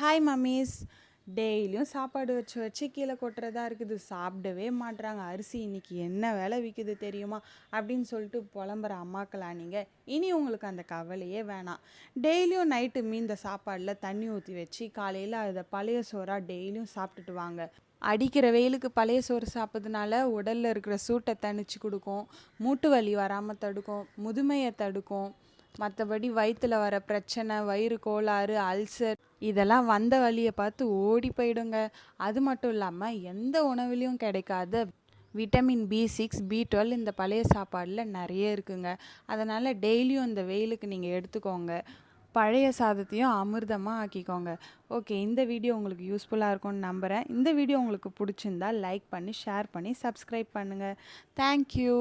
Hi mummies. டெய்லியும் சாப்பாடு வச்சு வச்சு கீழே கொட்டுறதா இருக்குது. சாப்பிடவே மாட்றாங்க. அரிசி இன்னைக்கு என்ன விலை விற்குது தெரியுமா அப்படின்னு சொல்லிட்டு புலம்புற அம்மாக்களா நீங்கள். இனி உங்களுக்கு அந்த கவலையே வேணாம். டெய்லியும் நைட்டு மீந்த சாப்பாடில் தண்ணி ஊற்றி வச்சு காலையில் அதை பழைய சோறாக டெய்லியும் சாப்பிட்டுட்டு வாங்க. அடிக்கிற வெயிலுக்கு பழைய சோறு சாப்பிட்றதுனால உடலில் இருக்கிற சூட்டை தணிச்சு கொடுக்கும், மூட்டு வலி வராமல் தடுக்கும், முதுமையை தடுக்கும். மற்றபடி வயிற்றில் வர பிரச்சனை, வயிறு கோளாறு, அல்சர் இதெல்லாம் வந்த வழியை பார்த்து ஓடி போயிடுங்க. அது மட்டும் இல்லாமல் எந்த உணவுலையும் கிடைக்காத விட்டமின் B6 B12 இந்த பழைய சாப்பாடில் நிறைய இருக்குங்க. அதனால் டெய்லியும் இந்த வெயிலுக்கு நீங்கள் எடுத்துக்கோங்க. பழைய சாதத்தையும் அமிர்தமாக ஆக்கிக்கோங்க. ஓகே, இந்த வீடியோ உங்களுக்கு யூஸ்ஃபுல்லாக இருக்கும்னு நம்புகிறேன். இந்த வீடியோ உங்களுக்கு பிடிச்சிருந்தா லைக் பண்ணி ஷேர் பண்ணி சப்ஸ்கிரைப் பண்ணுங்கள். தேங்க்யூ.